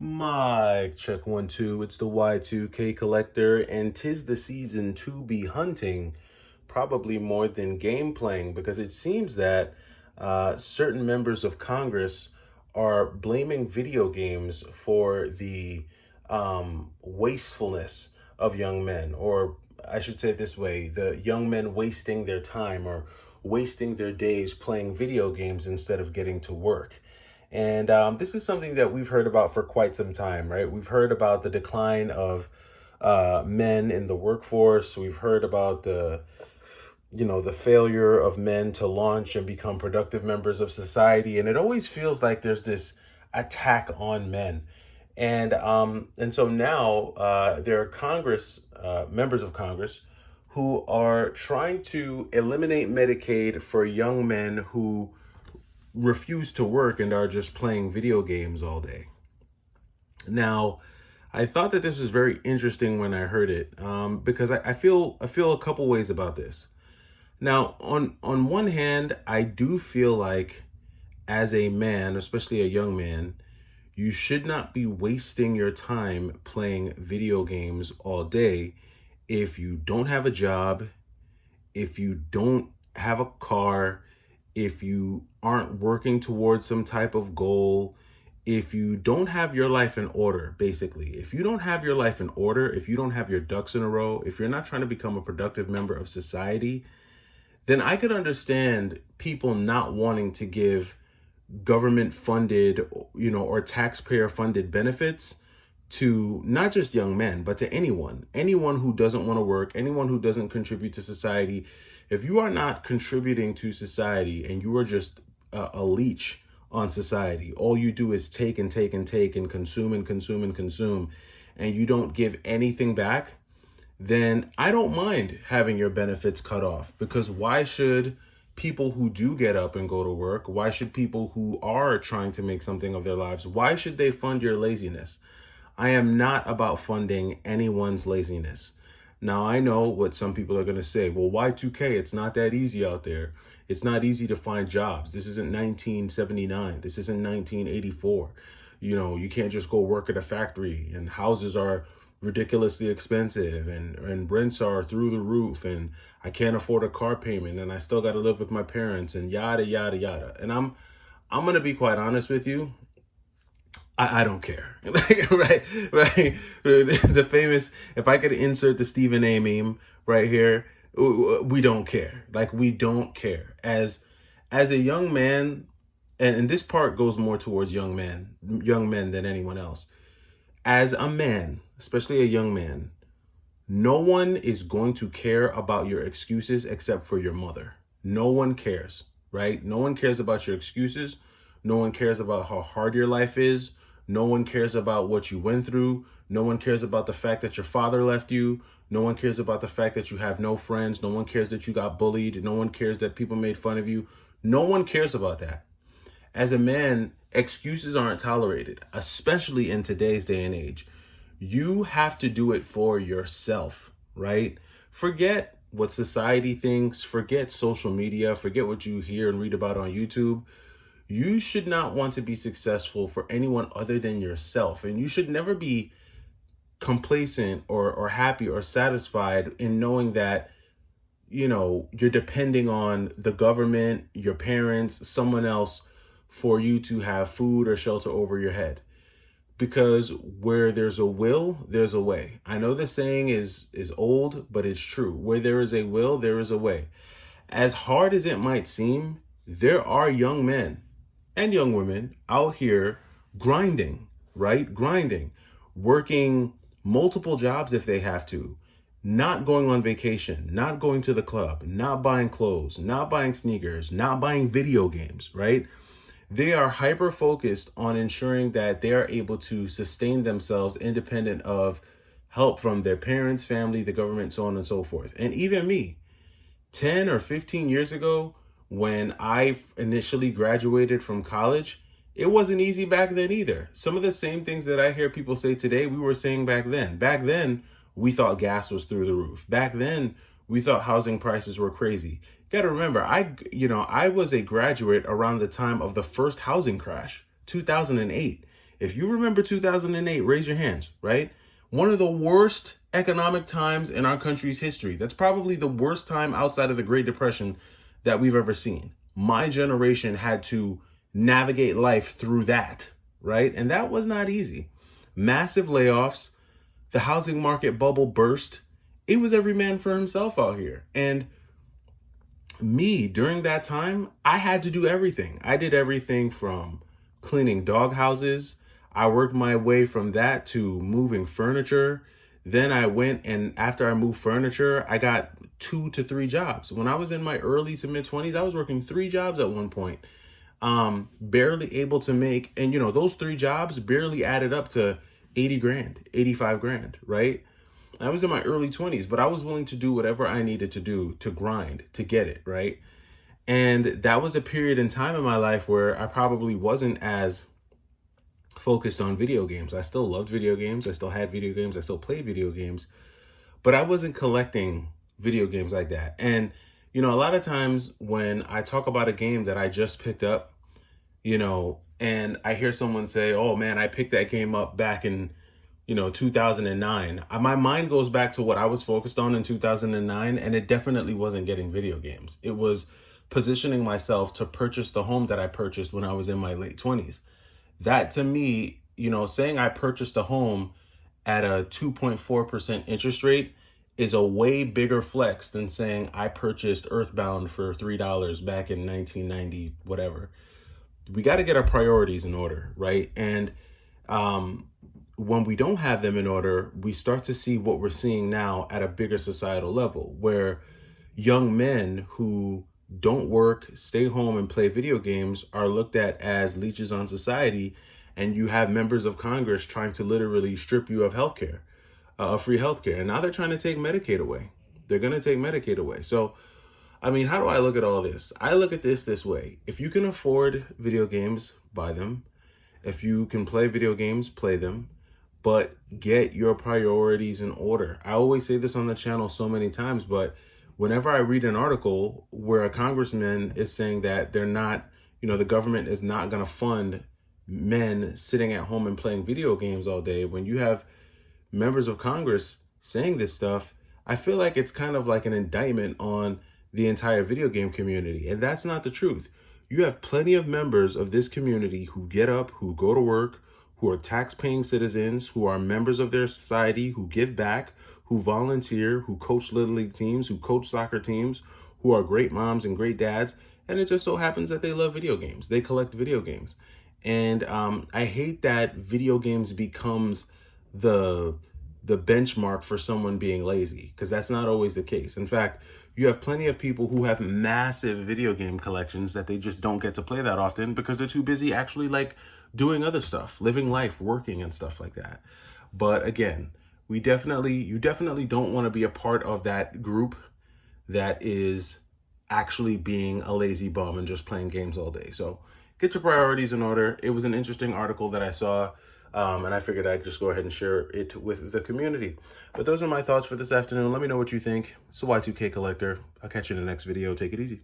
Mic check 1 2. It's the Y2K collector, and 'tis the season to be hunting, probably more than game playing, because it seems that certain members of Congress are blaming video games for the wastefulness of young men, or I should say it this way: the young men wasting their time or wasting their days playing video games instead of getting to work. And this is something that we've heard about for quite some time, right? We've heard about the decline of men in the workforce. We've heard about the failure of men to launch and become productive members of society. And it always feels like there's this attack on men. And so now there are members of Congress who are trying to eliminate Medicaid for young men who refuse to work and are just playing video games all day. Now, I thought that this was very interesting when I heard it, because I feel a couple ways about this. Now, on one hand, I do feel like as a man, especially a young man, you should not be wasting your time playing video games all day if you don't have a job, if you don't have a car, if you aren't working towards some type of goal, if you don't have your life in order, basically, if you don't have your life in order, if you don't have your ducks in a row, if you're not trying to become a productive member of society, then I could understand people not wanting to give government funded, or taxpayer funded benefits to not just young men, but to anyone who doesn't want to work, anyone who doesn't contribute to society. If you are not contributing to society and you are just a leech on society, all you do is take and take and take and consume and consume and consume, and you don't give anything back, then I don't mind having your benefits cut off. Because why should people who do get up and go to work, why should people who are trying to make something of their lives, why should they fund your laziness? I am not about funding anyone's laziness. Now, I know what some people are going to say. Well, Y2K, it's not that easy out there. It's not easy to find jobs. This isn't 1979. This isn't 1984. You can't just go work at a factory, and houses are ridiculously expensive, and rents are through the roof, and I can't afford a car payment, and I still got to live with my parents, and yada, yada, yada. And I'm going to be quite honest with you. I don't care. Right, right. The famous, if I could insert the Stephen A meme right here, we don't care. Like, we don't care. As a young man, and this part goes more towards young men than anyone else. As a man, especially a young man, no one is going to care about your excuses except for your mother. No one cares, right? No one cares about your excuses. No one cares about how hard your life is. No one cares about what you went through. No one cares about the fact that your father left you. No one cares about the fact that you have no friends. No one cares that you got bullied. No one cares that people made fun of you. No one cares about that. As a man, excuses aren't tolerated, especially in today's day and age. You have to do it for yourself, right? Forget what society thinks, forget social media, forget what you hear and read about on YouTube. You should not want to be successful for anyone other than yourself. And you should never be complacent or happy or satisfied in knowing that, you're depending on the government, your parents, someone else for you to have food or shelter over your head. Because where there's a will, there's a way. I know the saying is old, but it's true. Where there is a will, there is a way. As hard as it might seem, there are young men and young women out here grinding, right? Grinding, working multiple jobs if they have to, not going on vacation, not going to the club, not buying clothes, not buying sneakers, not buying video games, right? They are hyper focused on ensuring that they are able to sustain themselves independent of help from their parents, family, the government, so on and so forth. And even me, 10 or 15 years ago, when I initially graduated from college, it wasn't easy back then either. Some of the same things that I hear people say today, we were saying back then. Back then, we thought gas was through the roof. Back then, we thought housing prices were crazy. Got to remember, I was a graduate around the time of the first housing crash, 2008. If you remember 2008, raise your hands, right? One of the worst economic times in our country's history. That's probably the worst time outside of the Great Depression that we've ever seen. My generation had to navigate life through that, right? And that was not easy. Massive layoffs, the housing market bubble burst. It was every man for himself out here. And me, during that time, I had to do everything. I did everything from cleaning dog houses. I worked my way from that to moving furniture. Then I went, and after I moved furniture, I got 2 to 3 jobs. When I was in my early to mid 20s, I was working 3 jobs at one point. Barely able to make, and those 3 jobs barely added up to 80 grand, 85 grand, right? I was in my early 20s, but I was willing to do whatever I needed to do to grind, to get it, right? And that was a period in time in my life where I probably wasn't as focused on video games. I still loved video games. I still had video games. I still played video games, but I wasn't collecting video games like that. And, a lot of times when I talk about a game that I just picked up, and I hear someone say, oh man, I picked that game up back in 2009. My mind goes back to what I was focused on in 2009, and it definitely wasn't getting video games. It was positioning myself to purchase the home that I purchased when I was in my late 20s. That to me, saying I purchased a home at a 2.4% interest rate is a way bigger flex than saying I purchased Earthbound for $3 back in 1990, whatever. We got to get our priorities in order, right? And when we don't have them in order, we start to see what we're seeing now at a bigger societal level, where young men who don't work, stay home, and play video games are looked at as leeches on society. And you have members of Congress trying to literally strip you of healthcare, free healthcare. And now they're trying to take Medicaid away. They're going to take Medicaid away. So, how do I look at all this? I look at this way. If you can afford video games, buy them. If you can play video games, play them. But get your priorities in order. I always say this on the channel so many times, but whenever I read an article where a congressman is saying that they're not, the government is not going to fund men sitting at home and playing video games all day, when you have members of Congress saying this stuff, I feel like it's kind of like an indictment on the entire video game community. And that's not the truth. You have plenty of members of this community who get up, who go to work, who are tax-paying citizens, who are members of their society, who give back, who volunteer, who coach Little League teams, who coach soccer teams, who are great moms and great dads. And it just so happens that they love video games. They collect video games. And I hate that video games becomes the benchmark for someone being lazy, because that's not always the case. In fact, you have plenty of people who have massive video game collections that they just don't get to play that often because they're too busy actually doing other stuff, living life, working and stuff like that. But again, you definitely don't want to be a part of that group that is actually being a lazy bum and just playing games all day. So get your priorities in order. It was an interesting article that I saw, and I figured I'd just go ahead and share it with the community. But those are my thoughts for this afternoon. Let me know what you think. It's the Y2K Collector. I'll catch you in the next video. Take it easy.